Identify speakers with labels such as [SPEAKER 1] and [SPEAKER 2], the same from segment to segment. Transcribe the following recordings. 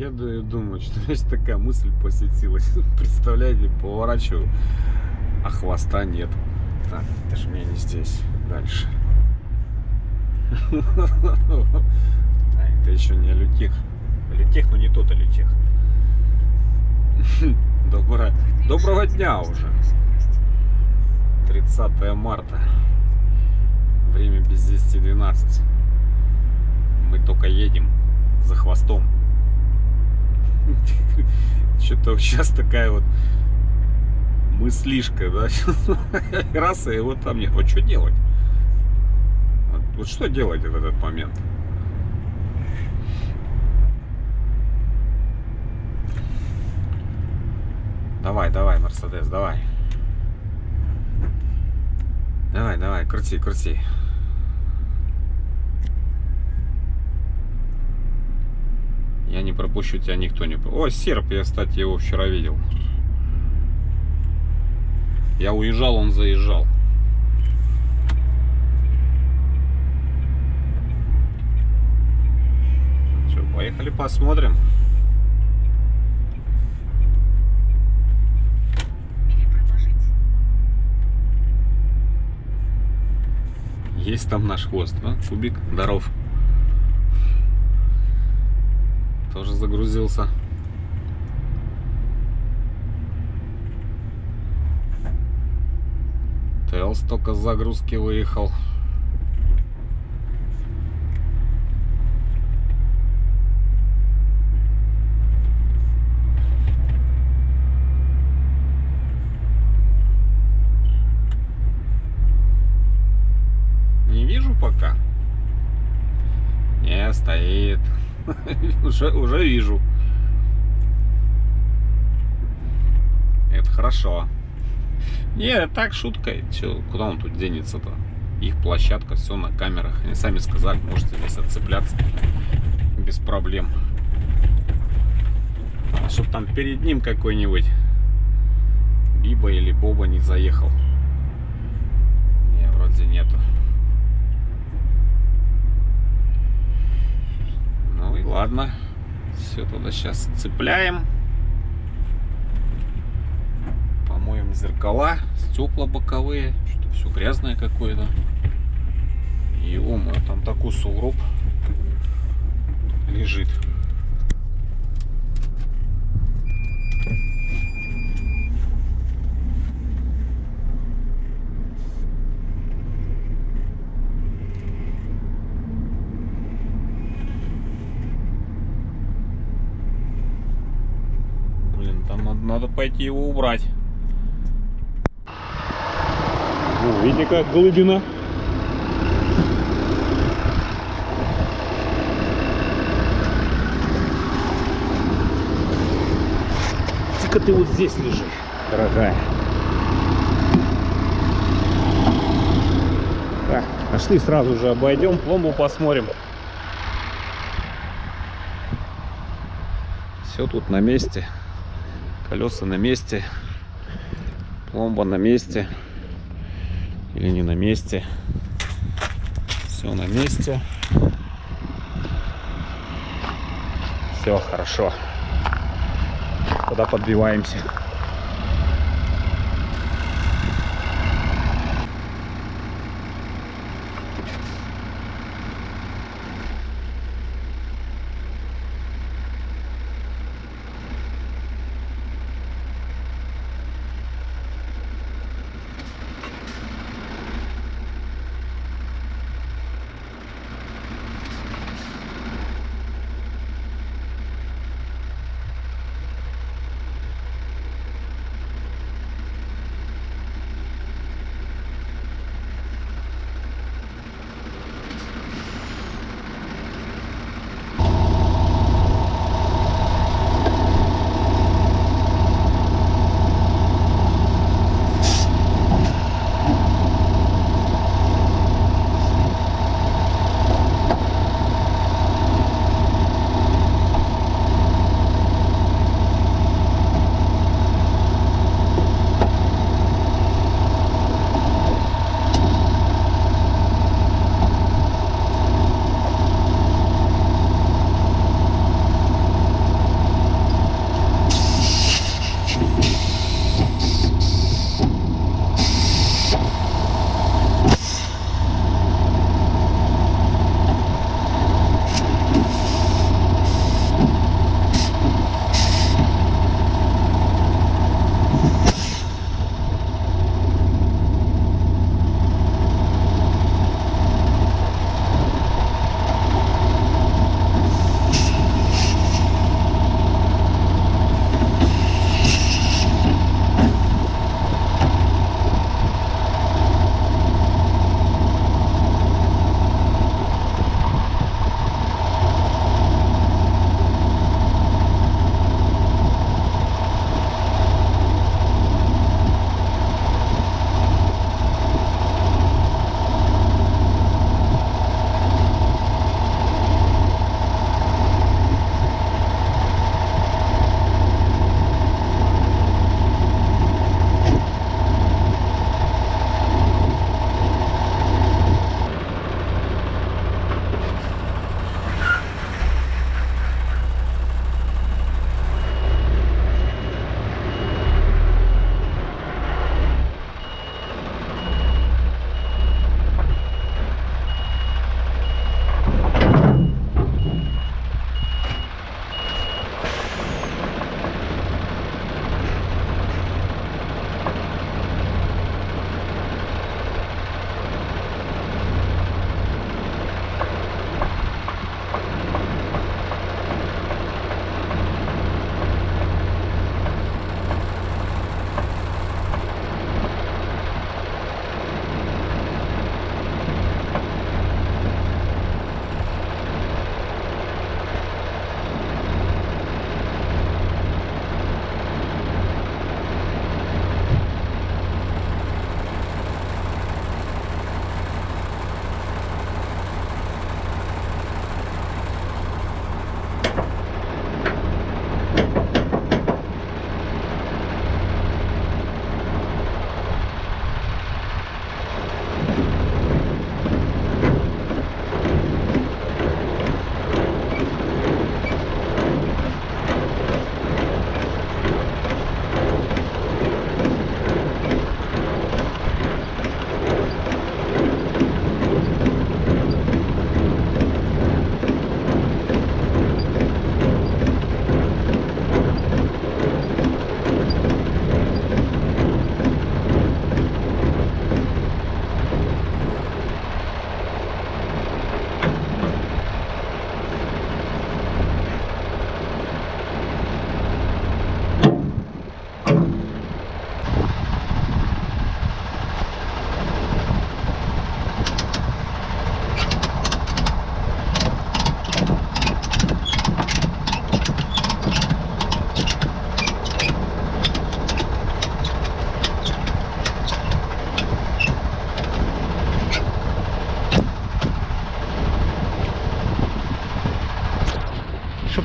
[SPEAKER 1] еду и думаю, что у меня такая мысль посетилась. Представляете, поворачиваю, а хвоста нет. Так, это ж меня не здесь. Дальше. Это еще не Алютих. Алютих, но не тот Алютих. Доброго дня уже. 30 марта. Время без 10:12. Мы только едем за хвостом. Что-то сейчас такая вот мыслишка, да? Раз, и вот там нет. Вот что делать? Вот что делать в этот момент? Давай, давай, Мерседес, давай. Давай, давай, крути, крути. Я не пропущу тебя, никто не... О, серп, я, кстати, его вчера видел. Я уезжал, он заезжал. Что, поехали посмотрим. Есть там наш хвост, да? Кубик, здоров. Тоже загрузился. Тейлс только с загрузки выехал. Не вижу пока. Не, стоит. Уже вижу. Это хорошо. Не, так шутка. Че, куда он тут денется-то? Их площадка, все на камерах. Они сами сказали, можете здесь отцепляться без проблем. Чтоб там перед ним какой-нибудь Биба или Боба не заехал. Не, вроде нету. Ну и ладно. Все, туда сейчас цепляем. Помоем зеркала, стекла боковые. Что-то все грязное какое-то. Ё-моё, там такой сугроб лежит. Блин, там надо пойти его убрать. Видите, как глыбина? Тихо, ты вот здесь лежишь, дорогая. Так, пошли сразу же обойдем, пломбу посмотрим. Все тут на месте. Колеса на месте. Пломба на месте. Или не на месте. Все на месте. Все хорошо. Куда подбиваемся?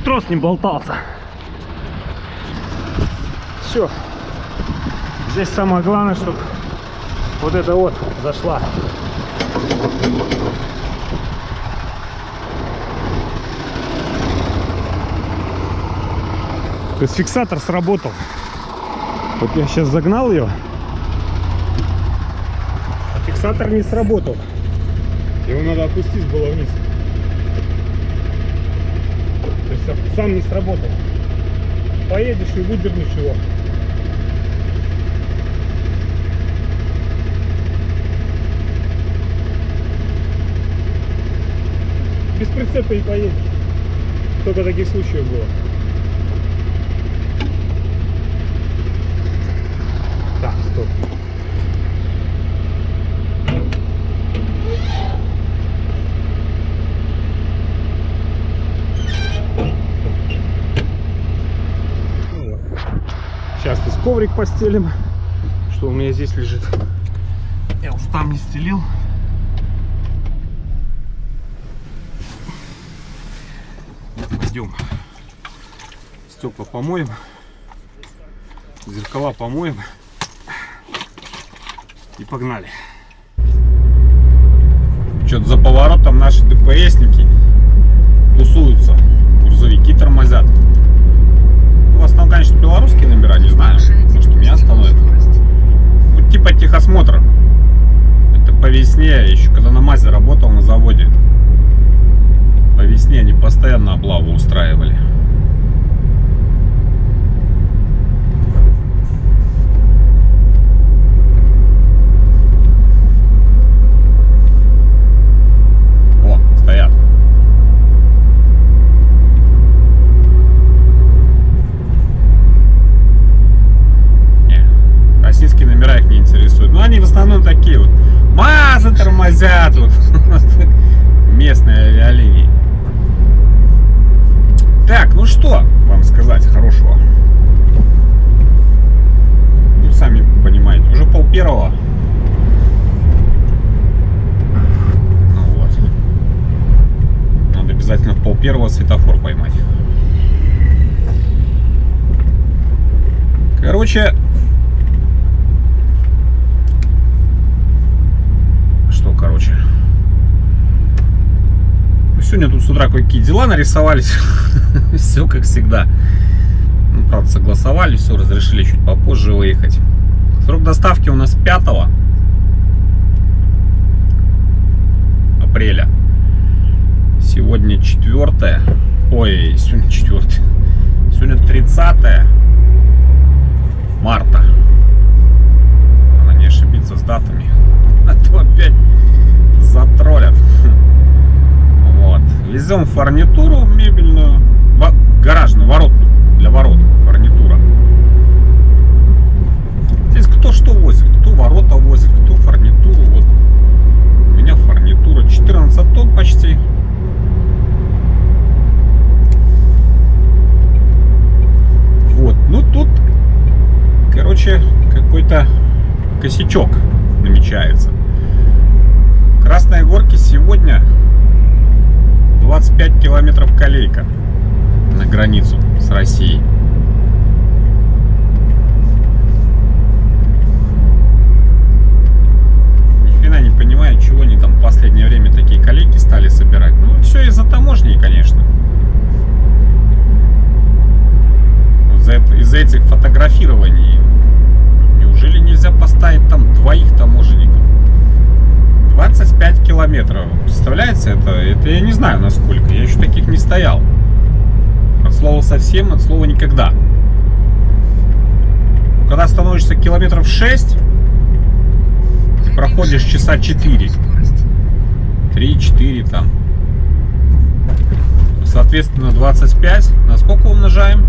[SPEAKER 2] трос не болтался. Все. Здесь самое главное, чтобы вот это вот зашла. То есть фиксатор сработал. Вот я сейчас загнал ее, а фиксатор не сработал. Его надо опустить было вниз. То есть сам не сработал. Поедешь и выдернешь его. Без прицепа и поедешь. Только таких случаев было. Так, стоп. Сейчас здесь коврик постелим, что у меня здесь лежит. Я уж там не стелил. Пойдем. Стекла помоем, зеркала помоем и погнали.
[SPEAKER 1] Что-то за поворотом наши ДПСники тусуются, грузовики тормозят. В основном, конечно, белорусские номера, не знаю, может, меня остановят. Ну, типа техосмотр. Это по весне, еще когда на МАЗе работал на заводе. По весне они постоянно облаву устраивали. О, стоят. Российские номера их не интересуют. Но они в основном такие вот. МАЗы тормозят. Вот. Местные авиалинии. Так, ну что вам сказать хорошего? Ну, сами понимаете, уже 12:30. Ну вот. Надо обязательно в 12:30 светофор поймать. Короче, сегодня тут с утра кое-какие дела нарисовались. Все как всегда. Ну, правда, согласовали, все, разрешили чуть попозже выехать. Срок доставки у нас 5 апреля. Сегодня 4. Ой, сегодня 4. Сегодня 30 марта. Надо не ошибиться с датами. А то опять затроллят. Вот. Везем фурнитуру мебельную, гаражную, воротную, для ворот фурнитура. Здесь кто что возит, кто ворота возит, кто фурнитуру. Вот. У меня фурнитура 14 тонн почти. Вот, ну тут, короче, какой-то косячок намечается. В Красной Горке сегодня 25 километров колейка на границу с Россией. Ни хрена не понимаю, чего они там в последнее время такие колейки стали собирать. Ну, все из-за таможни, конечно. Вот из-за этих фотографирований. Неужели нельзя поставить там двоих таможенников? 25 километров. Представляете, это я не знаю насколько. Я еще таких не стоял. От слова совсем, от слова никогда. Когда становишься километров 6, ты проходишь часа 4. 3-4 там. Соответственно, 25. На сколько умножаем?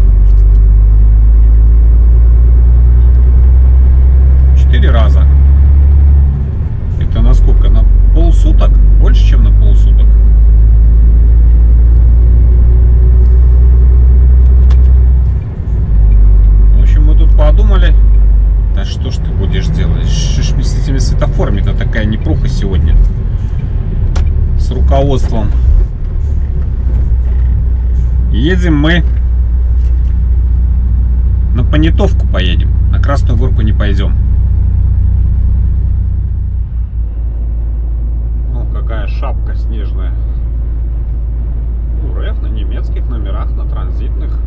[SPEAKER 1] 4 раза. Это на сколько? На полсуток? Больше, чем на полсуток. В общем, мы тут подумали, да что ж ты будешь делать? Что ж с этими светофорами-то такая непруха сегодня? С руководством Едем мы на Понятовку поедем. На Красную Горку не пойдем. Ну, какая шапка снежная. РФ на немецких номерах, на транзитных.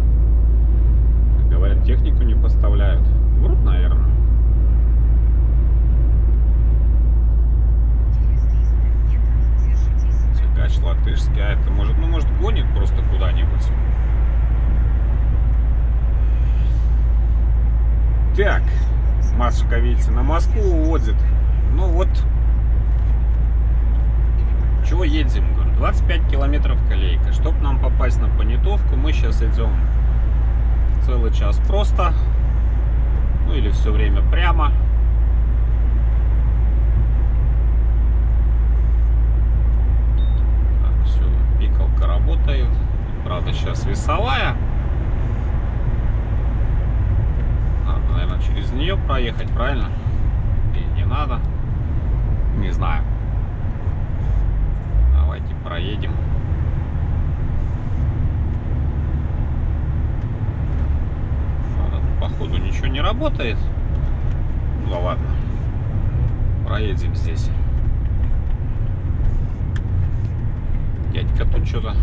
[SPEAKER 1] Говорят, технику не поставляют. Врут, наверное. Тягач латышский. А это может, ну, может, гонит просто куда-нибудь. Так, Машка, видите, на Москву уводит. Ну вот, чего едем? 25 километров колейка. Чтобы нам попасть на Понятовку, мы сейчас идем целый час просто. Ну или все время прямо. Так, все, пикалка работает. Правда, сейчас весовая. Надо, наверное, через нее проехать, правильно? И не надо. Не знаю. Давайте проедем. Походу ничего не работает. Ну да ладно. Проедем здесь. Дядька тут что-то...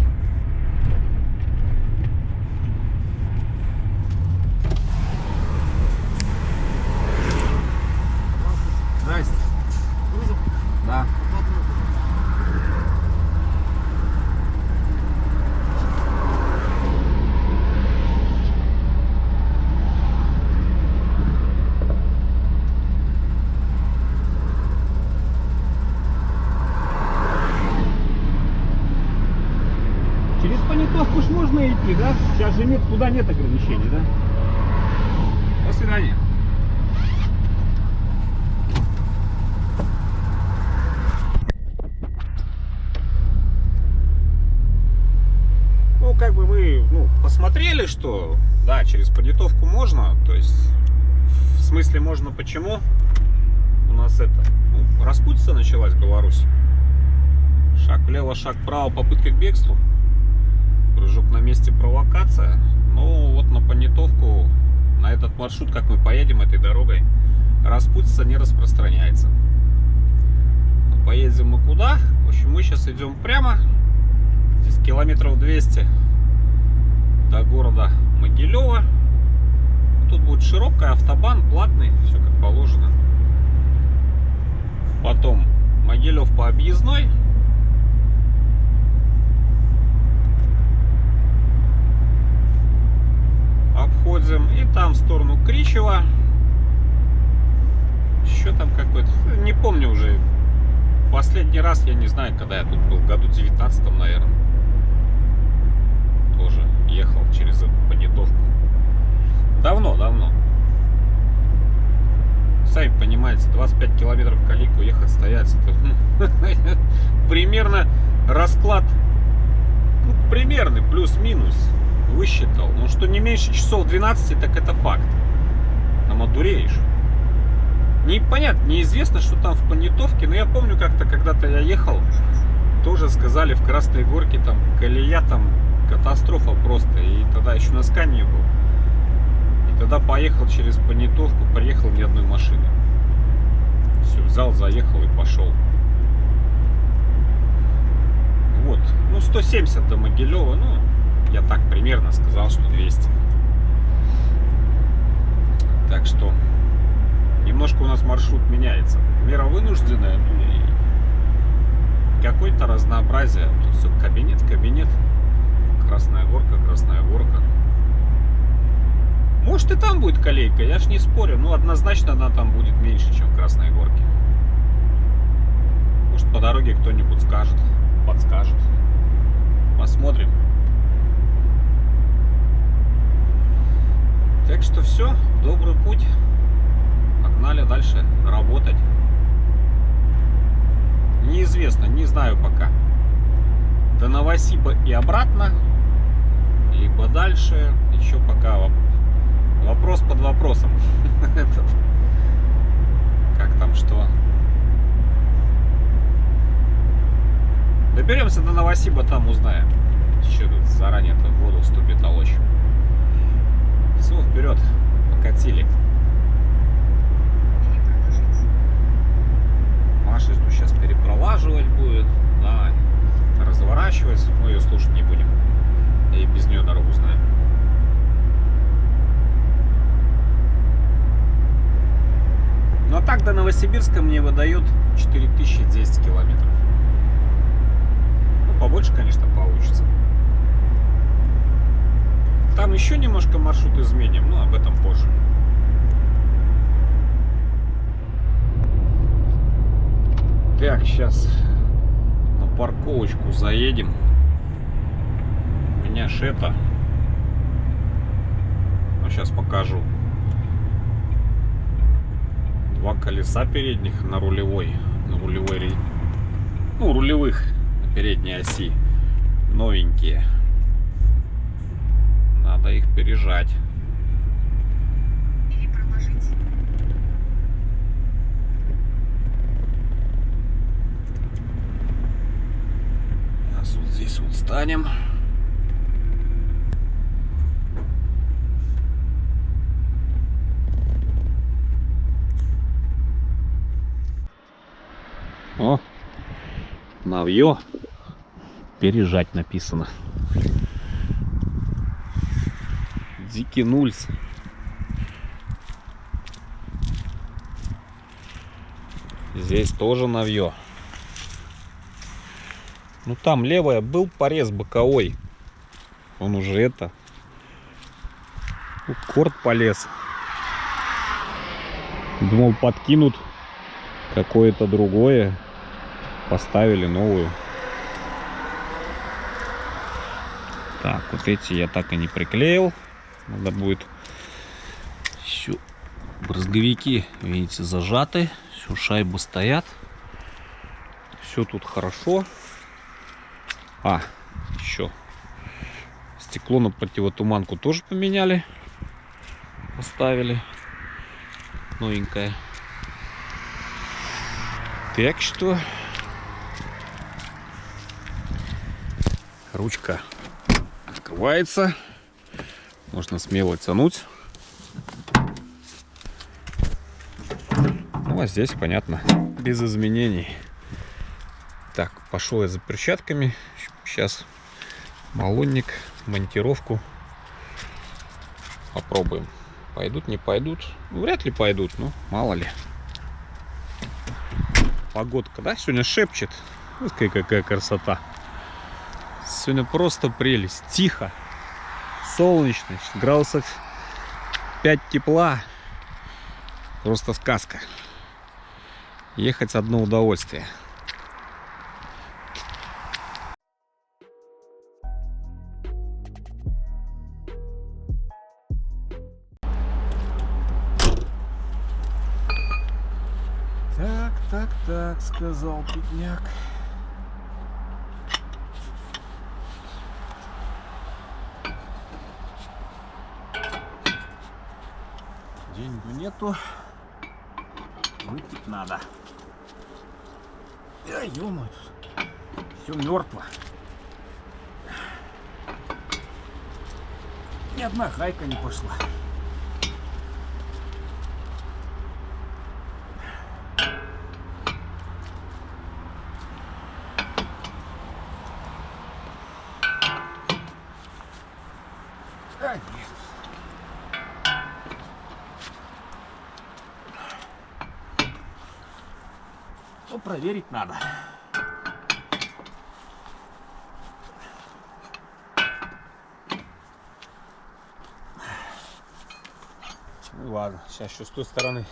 [SPEAKER 1] Здрасте. Да.
[SPEAKER 2] Через Понятовку ж можно идти, да? Сейчас же нет, туда нет ограничений, да?
[SPEAKER 1] До свидания. Ну, как бы мы посмотрели, что да, через Понятовку можно. То есть, в смысле можно почему? У нас это, распутица началась в Беларуси. Шаг влево, шаг вправо, попытка к бегству. Прыжок на месте, провокация. Ну, вот на Понятовку, на этот маршрут, как мы поедем этой дорогой, распутица не распространяется. Поедем мы куда? В общем, мы сейчас идем прямо. Здесь километров 200 до города Могилева. Тут будет широкая, автобан, платный, все как положено. Потом Могилев по объездной. Обходим. И там в сторону Кричева. Еще там какой-то... Не помню уже. Последний раз, я не знаю, когда я тут был. В году 19-м, наверное. Тоже ехал через эту Понятовку. Давно. Сами понимаете, 25 километров колейку ехать, стоять. Это, примерно расклад. Ну, примерный, плюс-минус. Высчитал. Ну, что не меньше часов 12, так это факт. Там одуреешь. Непонятно, неизвестно, что там в Понятовке. Но я помню, как-то когда-то я ехал, тоже сказали, в Красной Горке там колея, там катастрофа просто. И тогда еще носка не было. И тогда поехал через Понятовку, приехал ни одной машины. Все, взял, заехал и пошел. Вот. Ну, 170 до Могилева, ну, я так примерно сказал, что 200. Так что немножко у нас маршрут меняется. Мера вынужденная, ну и какое-то разнообразие. Тут все кабинет. Красная Горка. Может и там будет колейка, я ж не спорю. Но однозначно она там будет меньше, чем в Красной Горке. Может по дороге кто-нибудь скажет, подскажет. Посмотрим. Так что все, добрый путь. Погнали дальше работать. Неизвестно, не знаю пока. До Новосиба и обратно, либо дальше. Еще пока вопрос под вопросом. Как там что? Доберемся до Новосиба, там узнаем. Еще тут заранее в воду вступит толочь. Все, вперед, покатили. Маша тут сейчас перепролаживать будет. Давай, разворачивать. Мы ее слушать не будем. Я и без нее дорогу знаю. Ну а так до Новосибирска мне выдают 4010 километров. Ну, побольше, конечно, получится. Там еще немножко маршрут изменим, но об этом позже. Так, сейчас на парковочку заедем. У меня ж это. Ну, сейчас покажу. Два колеса передних на рулевой, ну, рулевых на передней оси. Новенькие. Надо их пережать.
[SPEAKER 3] Или проложить.
[SPEAKER 1] Сейчас вот здесь вот станем. О, навье. Пережать написано. Дикий Нульс. Здесь тоже навье. Ну там левая был порез боковой. Он уже это. Корт полез. Думал, подкинут какое-то другое. Поставили новую. Так, вот эти я так и не приклеил. Надо будет еще брызговики, видите, зажаты. Все, шайбы стоят. Все тут хорошо. А, еще стекло на противотуманку тоже поменяли. Поставили. Новенькое. Так что ручка открывается. Можно смело тянуть. Ну а здесь, понятно, без изменений. Так, пошел я за перчатками. Сейчас малонник, монтировку попробуем. Пойдут, не пойдут? Ну, вряд ли пойдут, но мало ли. Погодка, да, сегодня шепчет. Вот какая красота. Сегодня просто прелесть. Тихо. Солнечно. Градусов 5 тепла. Просто сказка. Ехать одно удовольствие. Так, сказал бедняк. Деньги нету. Выпить надо. Ё-моё, тут все мертво. Ни одна гайка не пошла. Ну, проверить надо. Ну ладно, сейчас еще с той стороны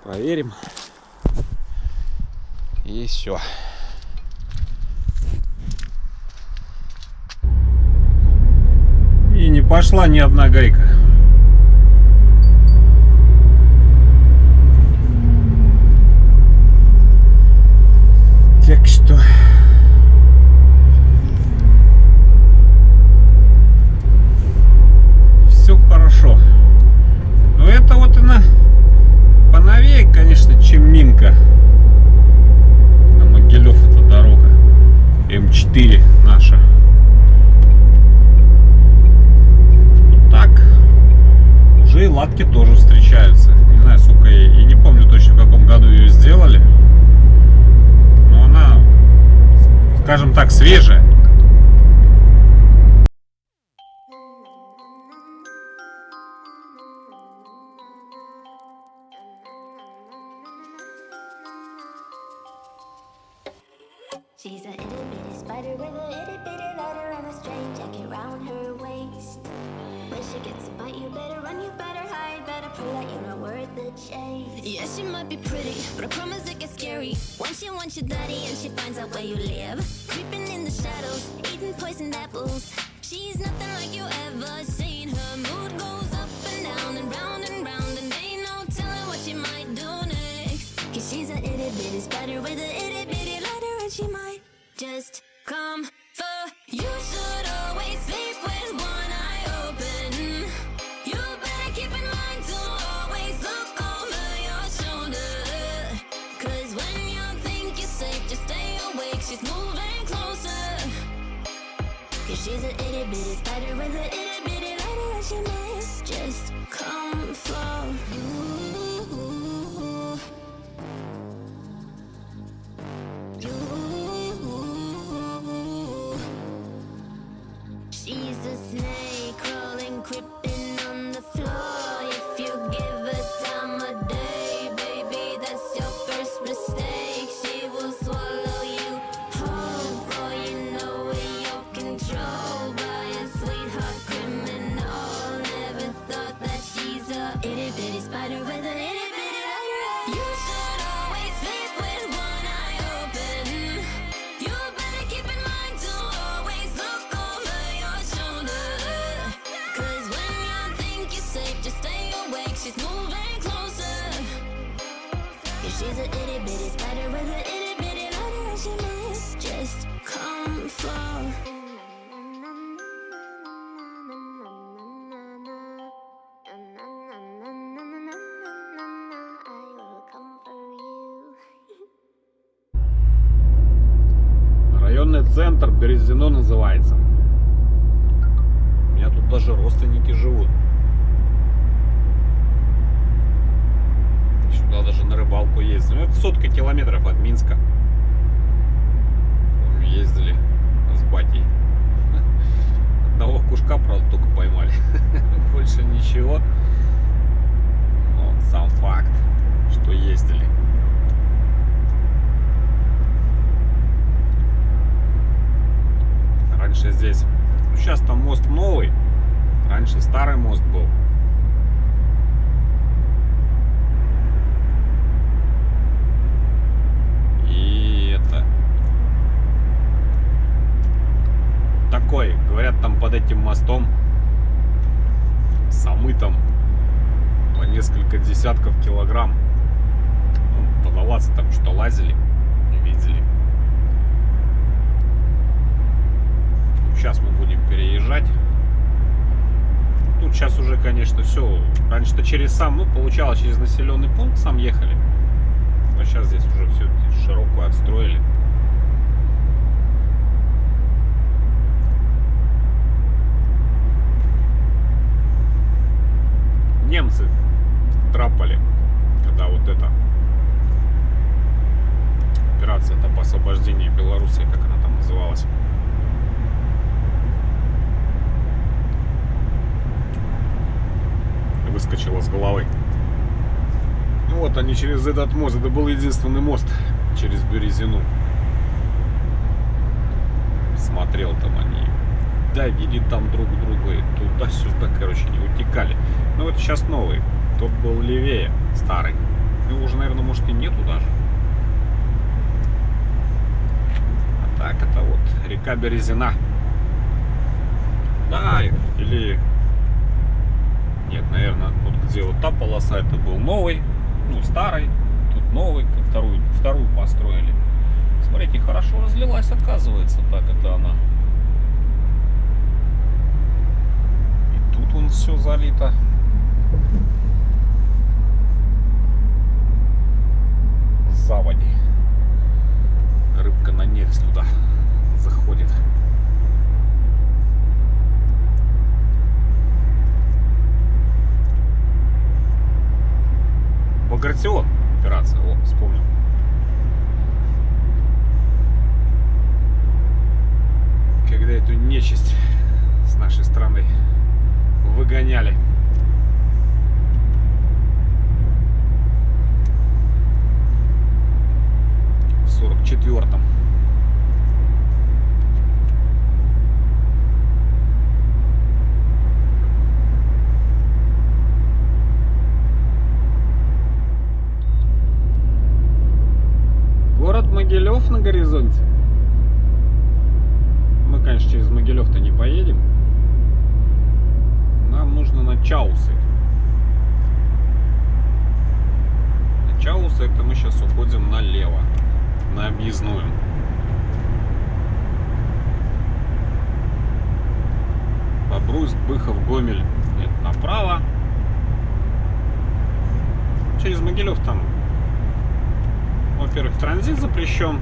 [SPEAKER 1] проверим. И все. И не пошла ни одна гайка. Так что все хорошо. Но это вот она поновее, конечно, чем Минка. На Могилев эта дорога. М4 наша. скажем так, свежая.
[SPEAKER 3] She's a itty bitty spider with a itty bitty lighter and a strange jacket round her waist. When she gets a bite, you better run, you better hide, better pray that you're not worth the chase. Yeah, she might be pretty, but I promise it gets scary when she wants your daddy and she finds out where you live. Creeping in the shadows, eating poisoned apples. She's nothing like you ever seen. Her mood goes up and down and round, and ain't no telling what she might do next. Cause she's a itty bitty spider with a itty bitty lighter and she might just come for you. Should always sleep with one eye open. You better keep in mind to always look over your shoulder. Cause when you think you're safe, just stay awake. She's moving closer. Cause she's an itty bitty spider with a itty bitty lighter and she might just come for you. She's a snake crawling, creeping on the floor. If you give her time of day, baby, that's your first mistake. She will swallow you whole, for you know you're controlled by a sweetheart criminal. Never thought that she's a itty bitty spider with a itty bitty lighter. You should always sleep with one eye open. You better keep in mind to always look over your shoulder. Cause when you think you're safe, just stay awake. She's moving closer. Cause she's a itty bitty spider with a itty bitty lighter and she might just come for.
[SPEAKER 1] Районный центр Березино называется. У меня тут даже родственники живут. Сюда даже на рыбалку ездили. Ну, это сотка километров от Минска. Помню, ездили с батей. Одного кушка, правда, только поймали. Больше ничего. Но сам факт, что ездили. Раньше здесь, ну, сейчас там мост новый, раньше старый мост был. И это такой, говорят, там под этим мостом самы там по несколько десятков килограмм. Ну, подаваться там что лазили, не видели. Сейчас мы будем переезжать. Тут сейчас уже, конечно, все. Раньше-то через сам, ну, получалось, через населенный пункт сам ехали. А сейчас здесь уже все широкую отстроили. Немцы трапали, когда вот эта операция-то по освобождению Белоруссии, как она там называлась. Выскочила с головы. Ну вот они через этот мост. Это был единственный мост через Березину. Смотрел там они. Давили там друг друга и туда-сюда, короче, не утекали. Ну это сейчас новый. Тот был левее, старый. Его уже, наверное, может и нету даже. А так это вот река Березина. Да, или... Нет, наверное, вот где вот та полоса, это был новый, ну, старый, тут новый, вторую построили. Смотрите, хорошо разлилась, оказывается, так это она. И тут вон все залито. Заводи. Рыбка на нерест туда заходит. Багратион операция, о, вспомнил. транспортом. Город Могилев на горизонте. Мы, конечно, через Могилев-то не поедем. Нам нужно на Чаусы. На Чаусы это мы сейчас уходим налево, на объездную. Бобруйск, Быхов, Гомель это направо. Через Могилев там, во-первых, транзит запрещен.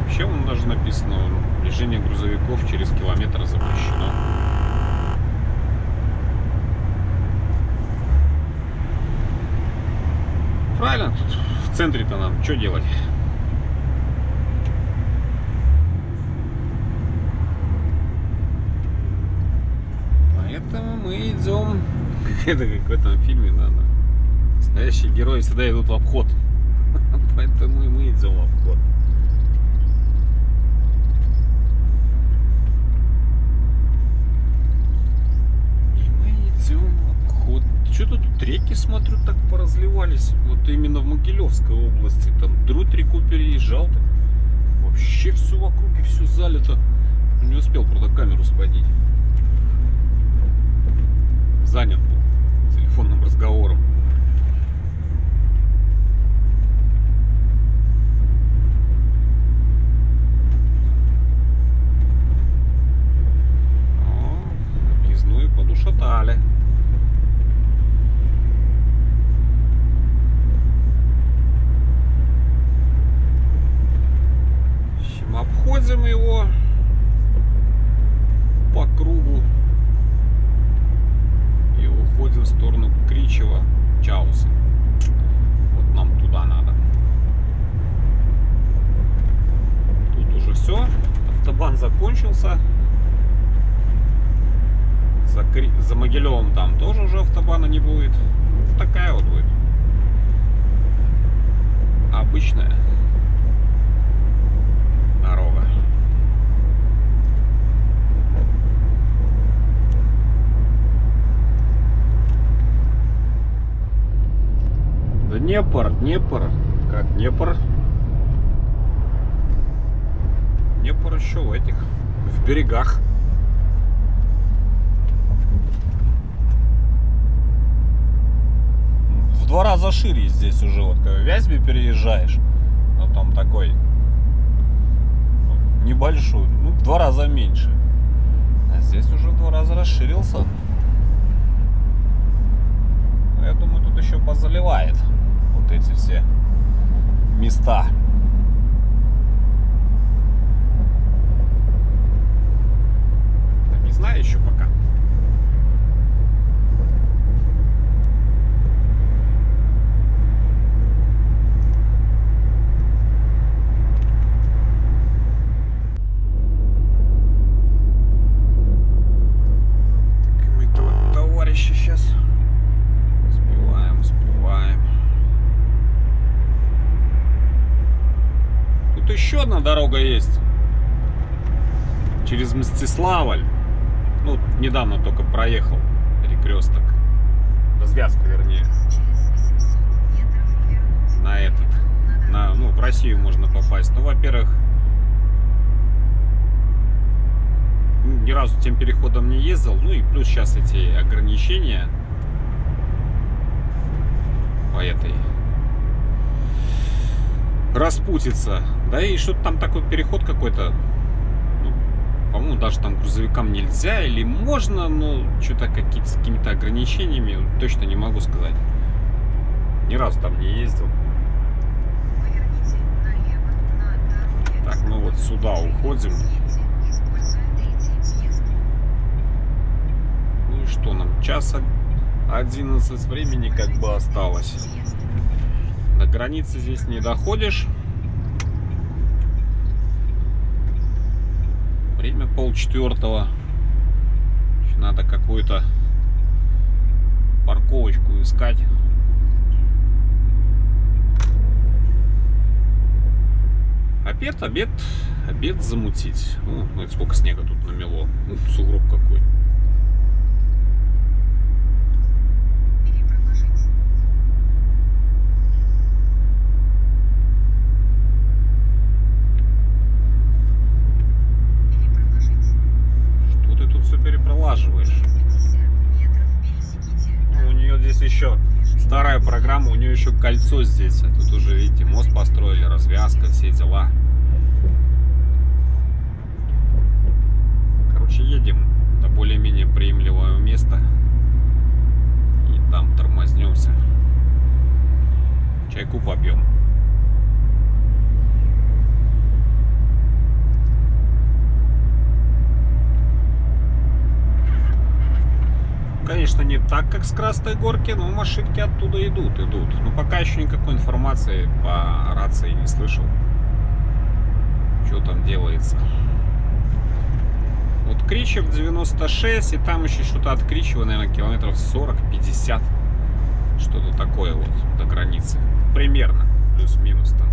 [SPEAKER 1] Вообще, вон даже написано, движение грузовиков через километр запрещено. Правильно, тут в центре-то нам что делать? Поэтому мы идем, это как в этом фильме, надо. Настоящие герои всегда идут в обход. Поэтому и мы идем в обход. И мы идем в обход. Что-то тут реки, смотрю, так поразливались. Вот именно в Могилевской области. Там Друд реку переезжал. Вообще все вокруг и все залито. Не успел, правда, камеру схватить. Занят был телефонным разговором. Объездную подушатали. Обходим его по кругу и уходим в сторону Кричева, Чаусы. Вот нам туда надо. Тут уже все. Автобан закончился. За Могилевым там тоже уже автобана не будет. Вот такая вот будет. Обычная дорога. Днепр. Как Днепр? Днепр еще в этих, в берегах. В 2 раза шире здесь уже, вот когда в Вязьме переезжаешь, ну там такой небольшой, ну в 2 раза меньше. А здесь уже в 2 раза расширился. Я думаю, тут еще позаливает вот эти все места. Так, не знаю еще пока. Сейчас успеваем. Тут еще одна дорога есть через Мстиславль. Ну, недавно только проехал перекресток, развязку вернее, на этот, ну, в Россию можно попасть. Ну, во-первых, ни разу тем переходом не ездил. Ну и плюс сейчас эти ограничения по этой распутиться. Да и что-то там такой переход какой-то, ну, по-моему, даже там грузовикам нельзя или можно, но что-то с какими-то ограничениями, точно не могу сказать. Ни разу там не ездил. Так, мы вот сюда уходим. Ну и что нам? Часа 11 времени как бы осталось. До границы здесь не доходишь. Время 3:30. Надо какую-то парковочку искать. обед замутить. Ну, это сколько снега тут намело. Ну, сугроб какой. Что ты тут все перепролаживаешь? Ну, у нее здесь еще старая программа, у нее еще кольцо здесь. А тут уже, видите, мост построили, развязка, все дела. Короче, едем до более-менее приемлемого места. И там тормознемся. Чайку попьем. Конечно, не так, как с Красной Горки, но машинки оттуда идут. Но пока еще никакой информации по рации не слышал, что там делается. Вот Кричев 96, и там еще что-то от Кричева, наверное, километров 40-50. Что-то такое вот до границы. Примерно, плюс-минус там.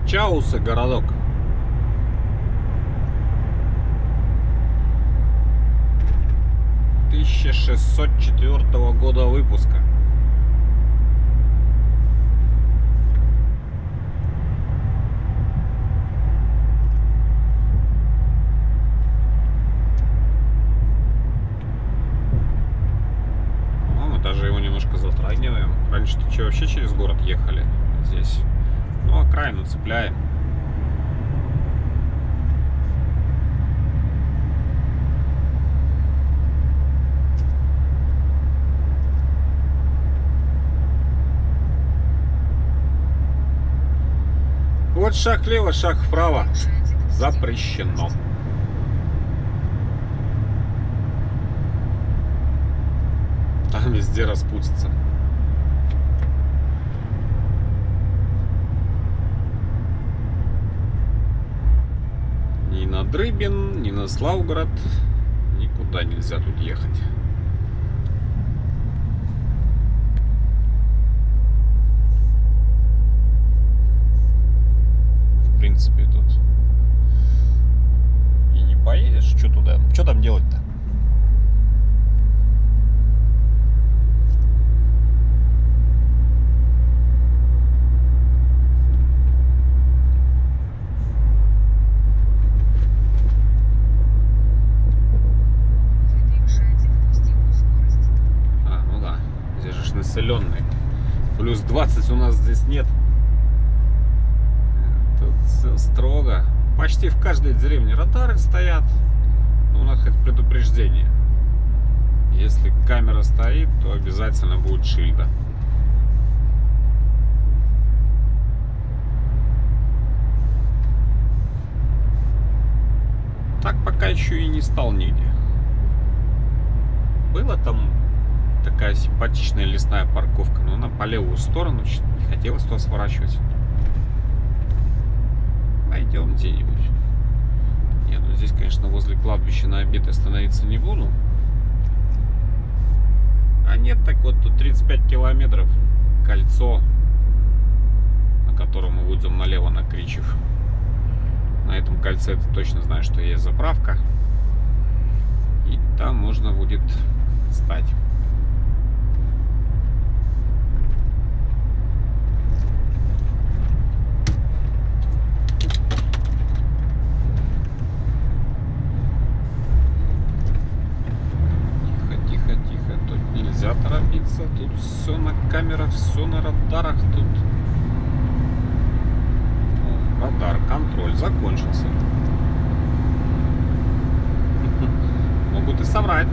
[SPEAKER 1] Чаусы, городок. — 1604 года выпуска. Мы даже его немножко затрагиваем. Раньше-то вообще через город ехали здесь. Ну, окраину цепляем. Вот шаг влево, шаг вправо. Запрещено. Там везде распутится. Ни на Дрыбин, ни на Славгород никуда нельзя тут ехать. В принципе, тут и не поедешь. Что туда? Что там делать-то? Населенный. Плюс 20 у нас здесь нет. Тут все строго. Почти в каждой деревне радары стоят. Но у нас хоть предупреждение. Если камера стоит, то обязательно будет шильда. Так пока еще и не стал нигде. Было там такая симпатичная лесная парковка, но она по левую сторону, не хотелось туда сворачивать. Пойдем где-нибудь. Нет, ну здесь, конечно, возле кладбища на обед остановиться не буду. А нет, так вот тут 35 километров, кольцо, на котором мы выйдем налево на Кричев. На этом кольце ты точно знаешь, что есть заправка. И там можно будет встать. Нельзя торопиться, тут все на камерах, все на радарах, тут радар, контроль закончился. Могут и соврать.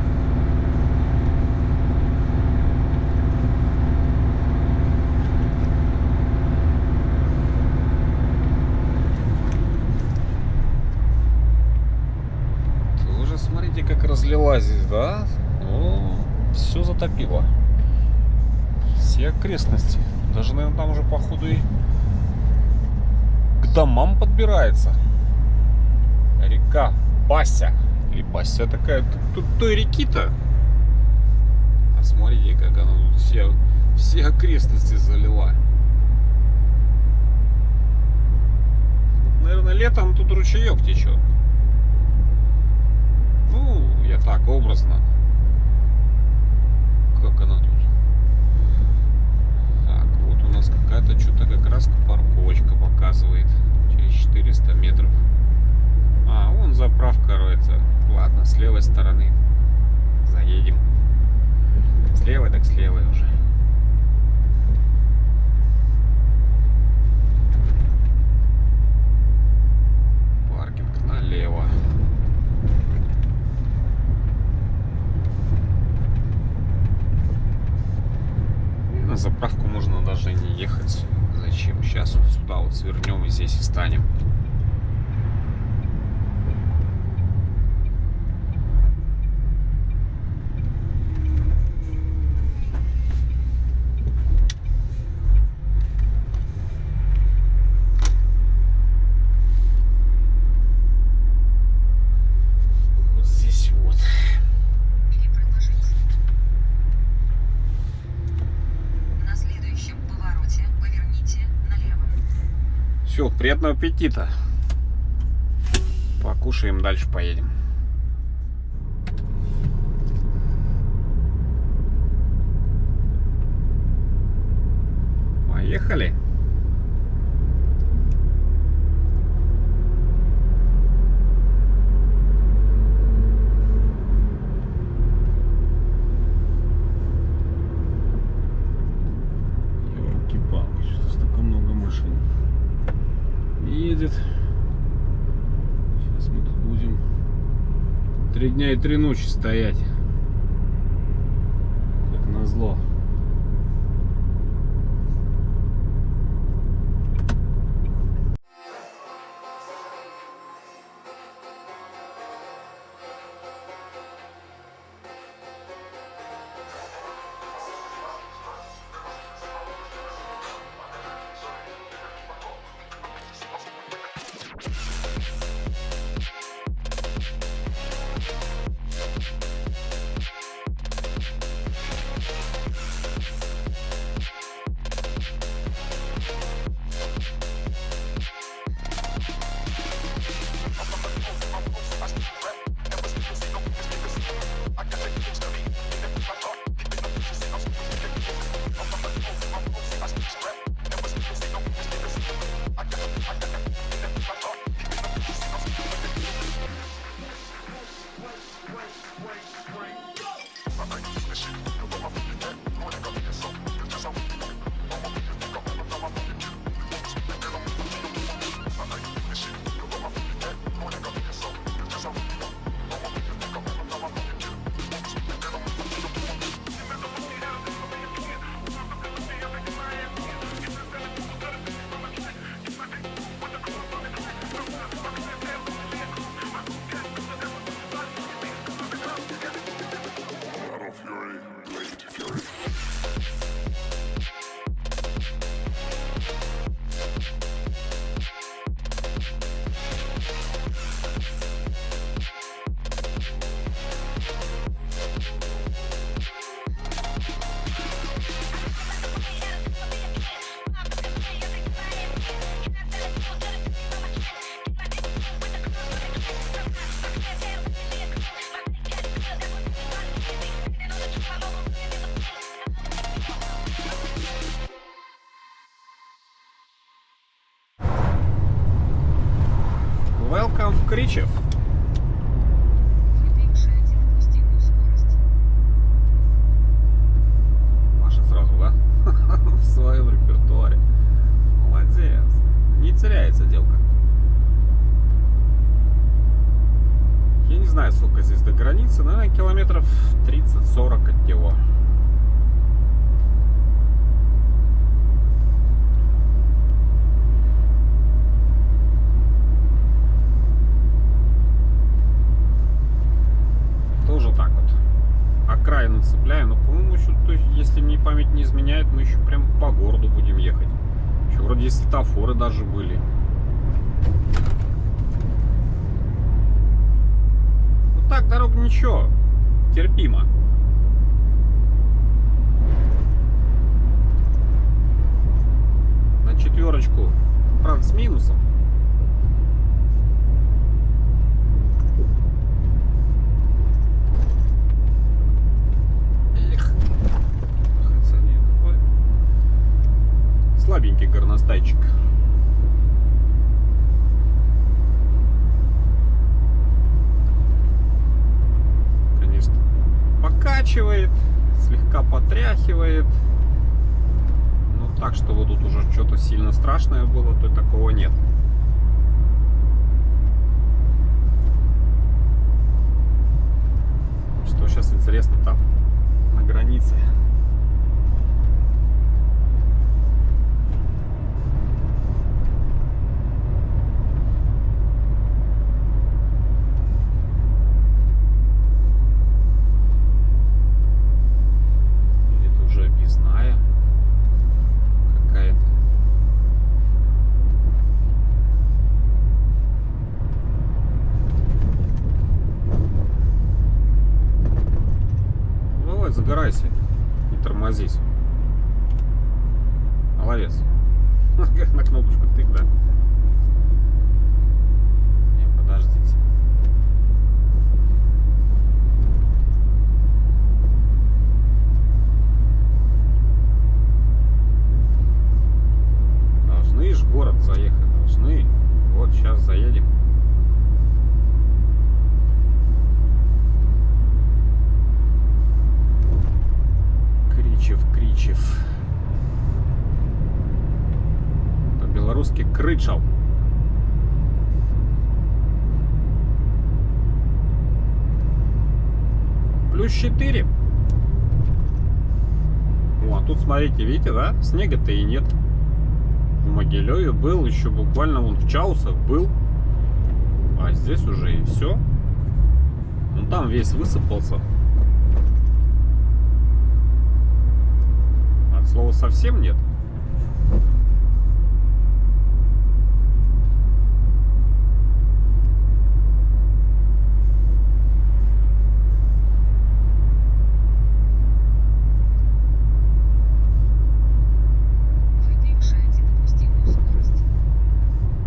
[SPEAKER 1] Тоже смотрите, как разлилась здесь, да? О, все затопило. Все окрестности. Даже, наверное, там уже, походу, и к домам подбирается. Река Бася Липася такая. Тут той реки-то. А смотрите, как она тут все окрестности залила. Наверное, летом тут ручеек течет. Ну, я так образно. Как она тут? Так, вот у нас какая-то что-то как раз парковочка показывает. Через 400 метров. А, вон заправка роется. Ладно, с левой стороны заедем. С левой, так с левой уже. Паркинг налево. И на заправку можно даже не ехать. Зачем? Сейчас вот сюда вот свернем и здесь и станем. Все, приятного аппетита. Покушаем, дальше поедем. Поехали. Ёлки-палки, что столько много машин едет. Сейчас мы тут будем 3 дня и 3 ночи стоять. Как назло. Welcome в Кричев. Маша сразу, да? В своем репертуаре. Молодец. Не теряется девка. Я не знаю, сколько здесь до границы. Наверное, километров 30-40 от него. Окраину цепляю, но, по-моему, еще, то есть, если мне память не изменяет, мы еще прям по городу будем ехать. Еще вроде и светофоры даже были. Вот так дорога ничего, терпимо. На четверочку, правда, с минусом. Эх, хотя нет, какой слабенький горностайчик. Конечно, покачивает, слегка потряхивает. Ну так, что вот тут уже что-то сильно страшное было, то такого нет. Что сейчас интересно там на границе? Или это уже объездная какая-то? Давай, загорайся, не тормозись. Молодец. Как на кнопочку тык, да? Не, подождите. Должны ж в город заехать, должны. Вот сейчас заедем. Кричев. По-белорусски крычал. Плюс 4. О, а тут смотрите, видите, да? Снега-то и нет. В Могилеве был еще буквально вон в Чаусах был. А здесь уже и все. Ну там весь высыпался. От слова совсем нет.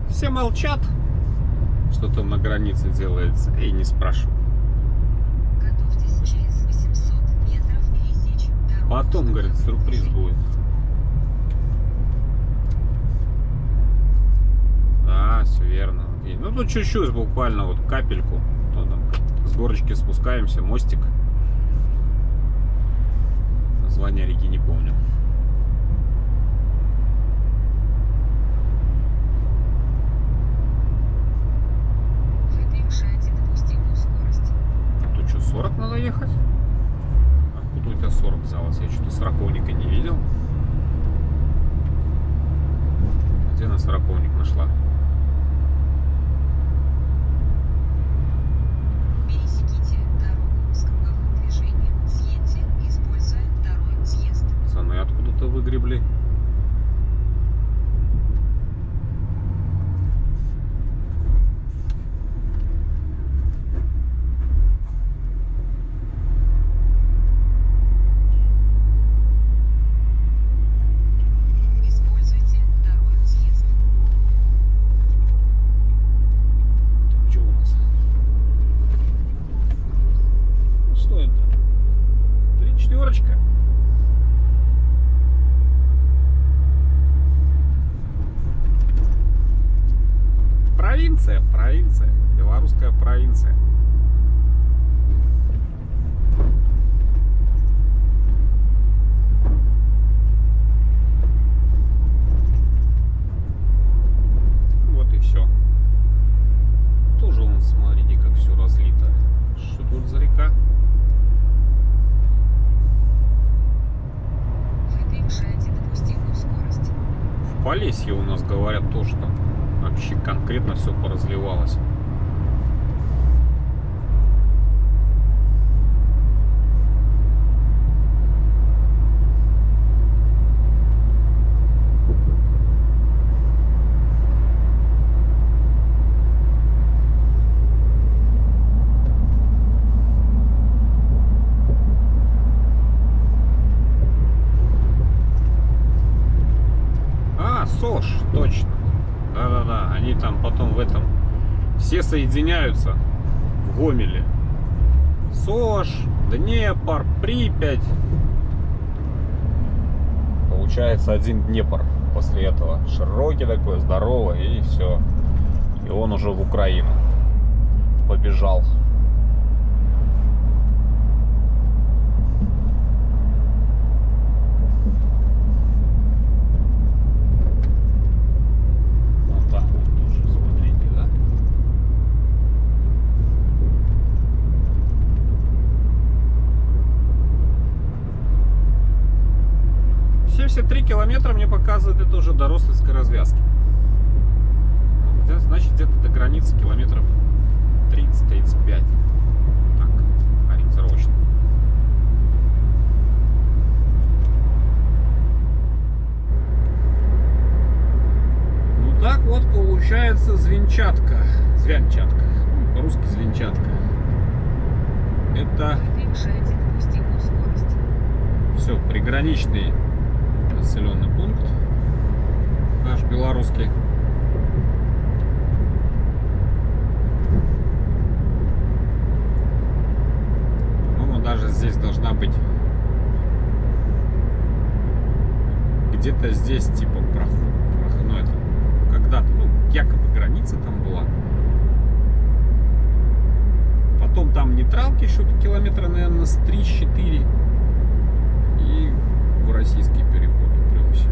[SPEAKER 1] Все молчат, что там на границе делается, и не спрашивают.
[SPEAKER 4] Готовьтесь через 800 метров пересечь дорогу.
[SPEAKER 1] Потом, говорит, сюрприз будет. Да, все верно. Ну тут чуть-чуть, буквально вот капельку. С горочки спускаемся, мостик. Название реки не помню.
[SPEAKER 4] Вы превышаете допустимую скорость.
[SPEAKER 1] А тут что, 40 надо ехать? Откуда у тебя 40 взялось? Я что-то сороковника не видел. Где она сороковник нашла?
[SPEAKER 4] Пересеките дорогу с круговым движением. Съедьте, используя второй съезд.
[SPEAKER 1] Пацаны откуда-то выгребли.
[SPEAKER 4] Используйте второй съезд.
[SPEAKER 1] Что у нас? Что это? 3-4. Провинция. Белорусская провинция. Вот и все. Тоже вон, смотрите, как все разлито. Что тут за река?
[SPEAKER 4] Вы превышаете допустимую скорость.
[SPEAKER 1] В Полесье у нас говорят то, что вообще конкретно все поразливалось. потом в этом. Все соединяются в Гомеле. Сош, Днепр, Припять. Получается один Днепр после этого. Широкий такой, здоровый, и все. И он уже в Украину побежал. Вот так вот тоже, смотрите, да? Все 3 километра мне показывает, это уже до Рославской развязки. Значит, где-то до границы километров 30-35. Так, ориентировочно. Ну так вот получается Звенчатка. Звянчатка. По-русски Звенчатка. Это
[SPEAKER 4] Превышайте допустимую скорость.
[SPEAKER 1] все, приграничный населенный пункт. Наш белорусский. По-моему, даже здесь должна быть где-то здесь типа проход. Ну это когда-то, ну, якобы граница там была. Потом там нейтралки еще километра, наверное, с 3-4. И в российский переход упрёмся.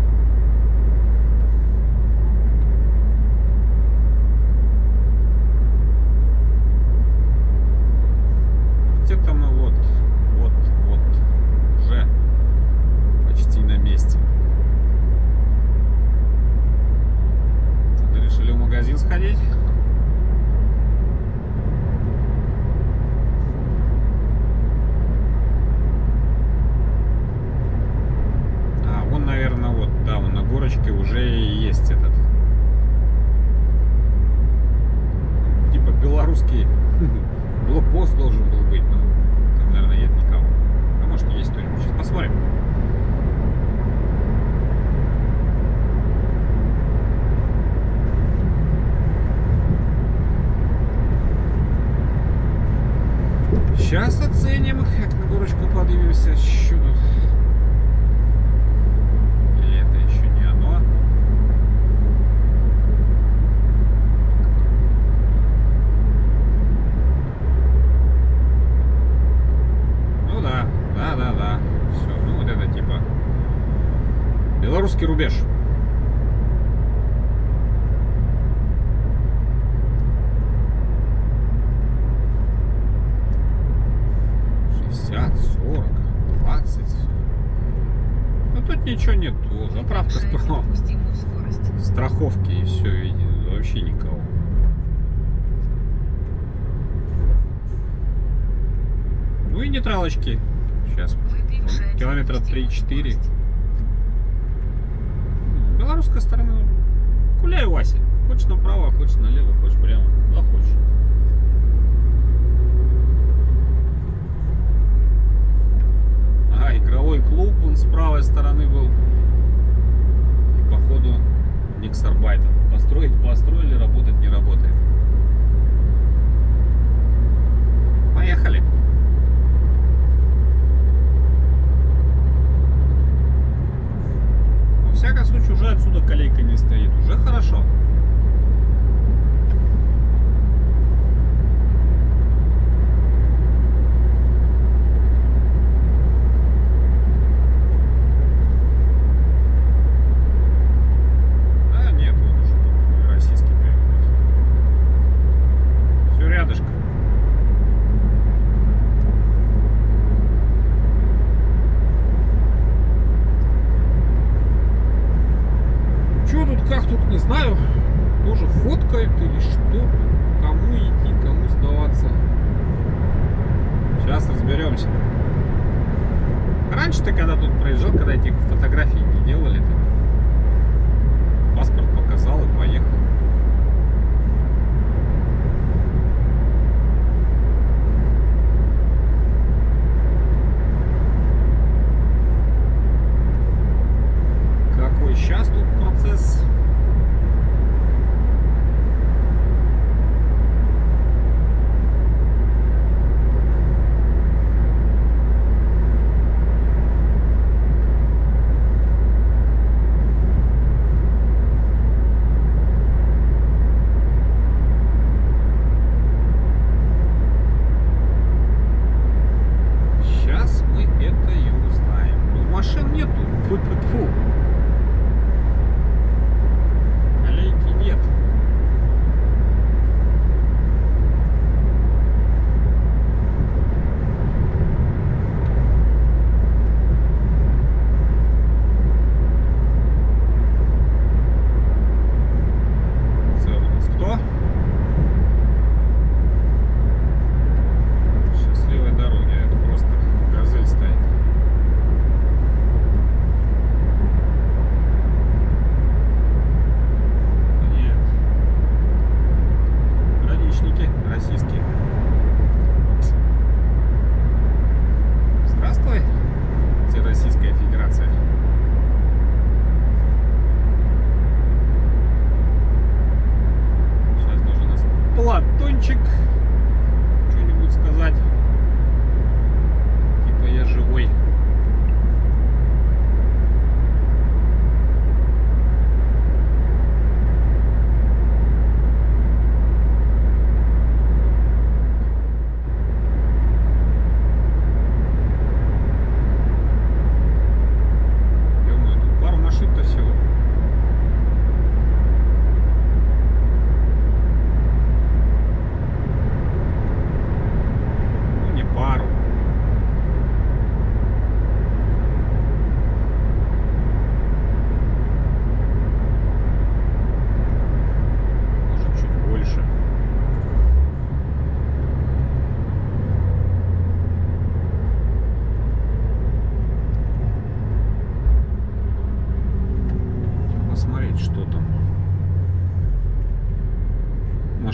[SPEAKER 1] Где-то мы вот уже почти на месте. Решили в магазин сходить. Наверное, вот, да, на горочке уже есть этот типа белорусский блокпост должен был быть, но там, наверное, нет никого. А может, есть кто-нибудь. Сейчас посмотрим. Сейчас оценим, как на горочку поднимемся. Еще тут. Да. Все, ну вот это типа белорусский рубеж. Ну тут ничего нет. Заправка справа. Страховки и все, видите, вообще никого. Ну и нейтралочки. Сейчас километра 3-4. Белорусская сторона. Гуляй, Вася. Хочешь направо, хочешь налево, хочешь прямо. Куда хочешь. Игровой клуб, он с правой стороны был. И походу Никсарбайта. Построили, работать не работает. Поехали. Во всяком случае, уже отсюда колейка не стоит. Уже хорошо. Не знаю, тоже фоткают или что, кому идти, кому сдаваться. Сейчас разберемся. Раньше-то, когда тут проезжал, когда этих фотографий не делали, так паспорт показал и поехал. Какой сейчас тут процесс?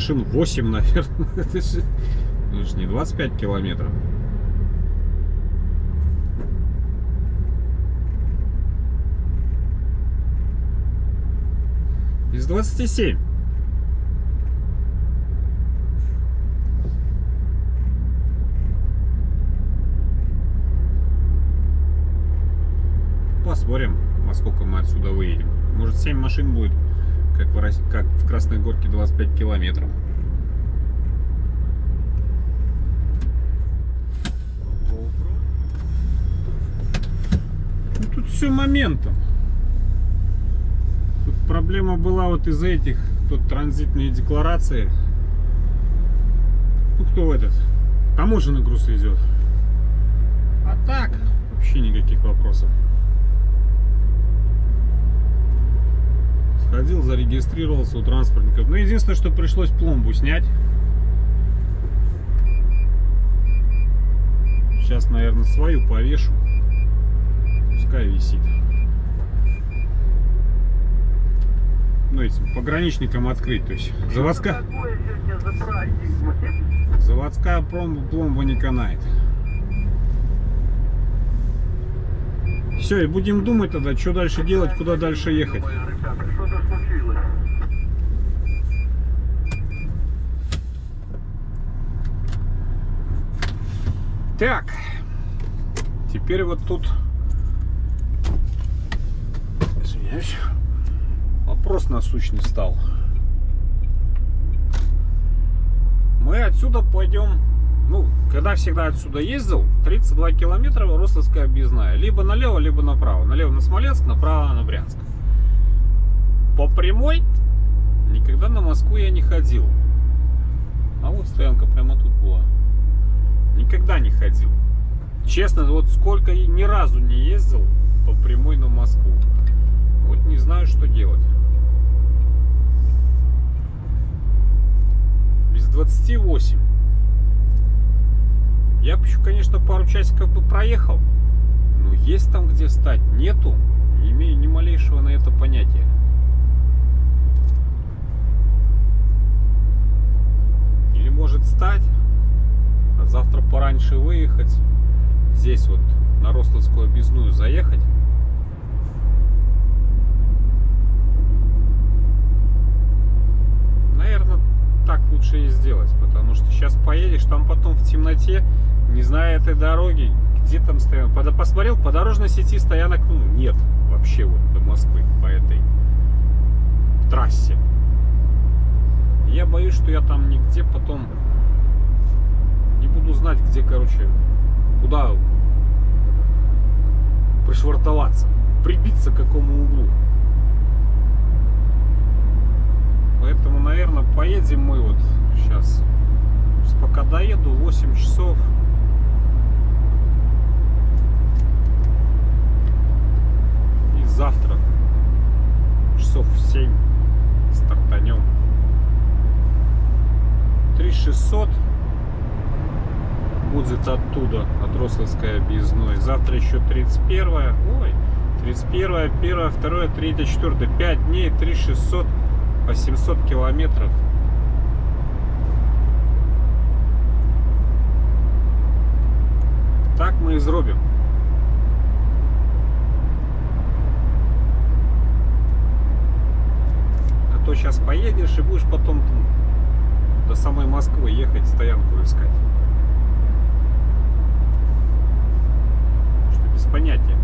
[SPEAKER 1] машин 8, наверное. Это же не 25 километров. Из 27. Посмотрим, во сколько мы отсюда выедем. Может, 7 машин будет, как в Красной Горке, 25 километров. Ну, тут все моментом. Тут проблема была вот из-за этих, тут транзитные декларации. Ну, кто в этот? Таможенный груз везет. А так, вообще никаких вопросов. Сходил, зарегистрировался у транспортников. Ну, единственное, что пришлось пломбу снять. Сейчас, наверное, свою повешу. Пускай висит. Ну, этим пограничникам открыть. То есть заводская пломба не канает. Все, и будем думать тогда, что дальше делать, куда дальше ехать. Так, теперь вот тут, извиняюсь, вопрос насущный стал. Мы отсюда пойдем, ну, когда всегда отсюда ездил, 32 километра Рославская объездная. Либо налево, либо направо. Налево на Смоленск, направо на Брянск. По прямой никогда на Москву я не ходил. А вот стоянка прямо тут была. Никогда не ходил. Честно, вот сколько и ни разу не ездил по прямой на Москву. Вот не знаю, что делать. Без 28. Я бы еще, конечно, пару часиков бы проехал. Но есть там где стать? Нету. Не имею ни малейшего на это понятия. Или может стать, а завтра пораньше выехать. Здесь вот на Рославскую объездную заехать. Наверное, так лучше и сделать. Потому что сейчас поедешь, там потом в темноте, не зная этой дороги, где там стоянка. Посмотрел, по дорожной сети стоянок нет вообще вот до Москвы по этой трассе. Я боюсь, что я там нигде потом не буду знать, где, короче, куда пришвартоваться, прибиться к какому углу. Поэтому, наверное, поедем мы вот сейчас. Пока доеду, 8 часов. И завтра часов в 7 стартанем. 3600 будет оттуда, от Рославской объездной. Завтра еще 31. Ой, 31, 1, 2, 3, 4. 5 дней, 3600 по 700 километров. Так мы и зробим. А то сейчас поедешь и будешь потом до самой Москвы ехать, стоянку искать. Что без понятия.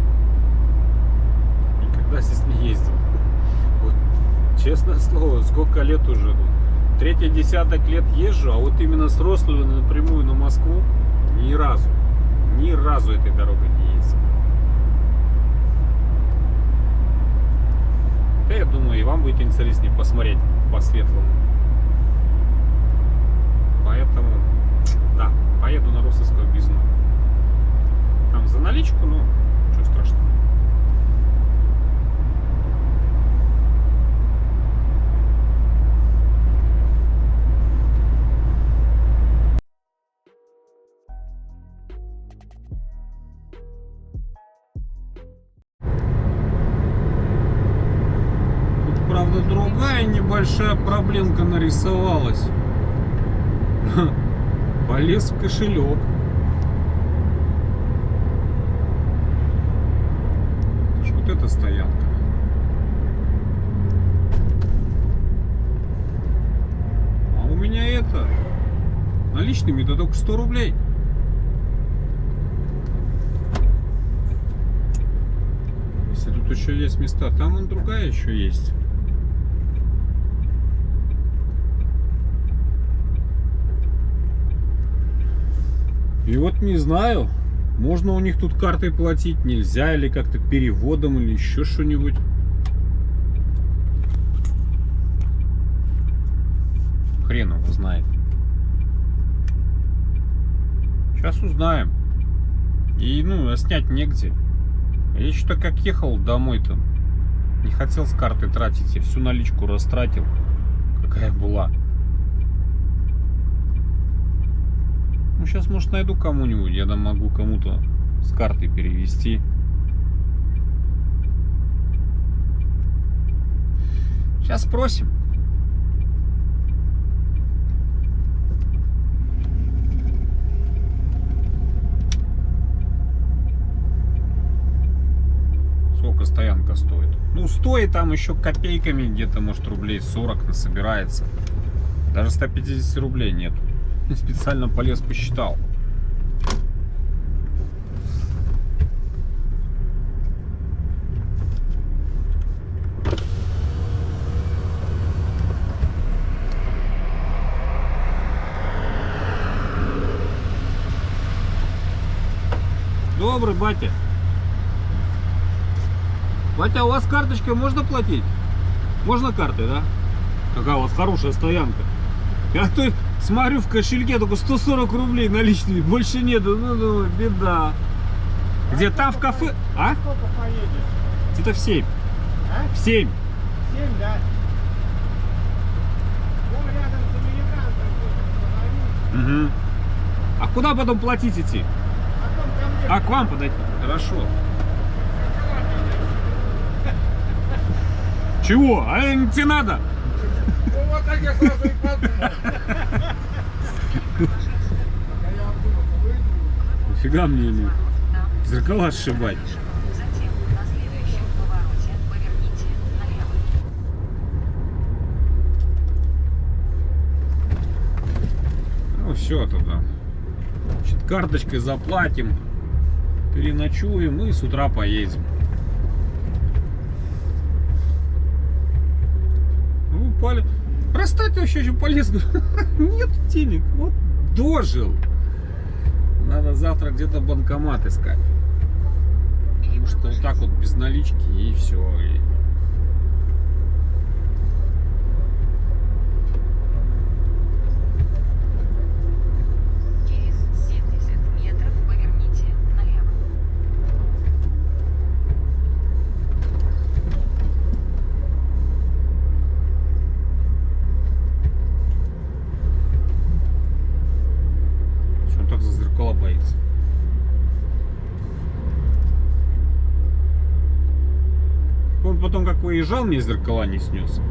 [SPEAKER 1] Никогда здесь не ездил. Вот, честное слово, сколько лет уже. Третий десяток лет езжу, а вот именно с Рослава напрямую на Москву ни разу. Ни разу этой дорогой не ездил. Да, я думаю, и вам будет интереснее посмотреть по светлому. Поэтому, да, поеду на Рославскую объездную. Там за наличку, ну, ничего страшного. Правда, другая небольшая проблемка нарисовалась. Полез в кошелек. Что вот эта стоянка? А у меня это наличными-то только 100 рублей. Если тут еще есть места, там вон другая еще есть. И вот не знаю, можно у них тут картой платить, нельзя, или как-то переводом, или еще что-нибудь. Хрен его знает. Сейчас узнаем. И, ну, снять негде. Я что-то как ехал домой-то, не хотел с карты тратить, я всю наличку растратил, какая была. Ну, сейчас, может, найду кому-нибудь, я там могу кому-то с карты перевести. Сейчас спросим. Сколько стоянка стоит? Ну, стоит там еще копейками, где-то, может, рублей 40 насобирается. Даже 150 рублей нет. Специально полез, посчитал. Добрый, батя. Батя, у вас карточкой можно платить? Можно картой, да? Какая у вас хорошая стоянка. Я тут смотрю, в кошельке только 140 рублей наличными, больше нету. Ну, думаю, беда. Где там в кафе? А?
[SPEAKER 2] Сколько поедешь?
[SPEAKER 1] Где-то в 7.
[SPEAKER 2] А?
[SPEAKER 1] В 7.
[SPEAKER 2] 7, да? Вон рядом с американцем.
[SPEAKER 1] Угу. А куда потом платить идти?
[SPEAKER 2] Потом ко мне.
[SPEAKER 1] А, к вам подойти? Хорошо. Чего? А тебе надо?
[SPEAKER 2] Ну вот так я сразу и подумал.
[SPEAKER 1] Нафига мне не зеркала сшибать?
[SPEAKER 4] Затем на следующем повороте поверните налево.
[SPEAKER 1] Ну все тогда. Значит, карточкой заплатим, переночуем и с утра поедем. Ну, простать вообще еще полез. Нет денег. Вот дожил. Надо завтра где-то банкомат искать. Потому что вот так вот без налички и все.
[SPEAKER 4] Через 70 метров поверните налево.
[SPEAKER 1] Что он так за зеркало боится? Он потом, как выезжал, мне зеркала не снес.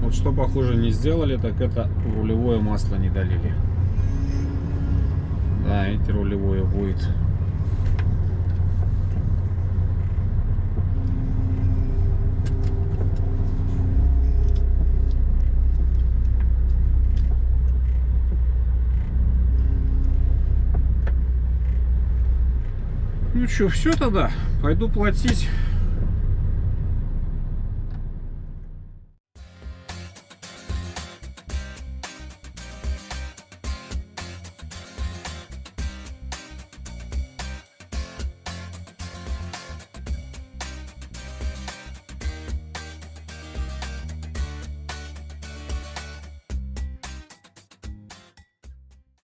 [SPEAKER 1] Вот что, похоже, не сделали, так это в рулевое масло не долили. Да, эти рулевое будет. Ну что, все тогда. Пойду платить.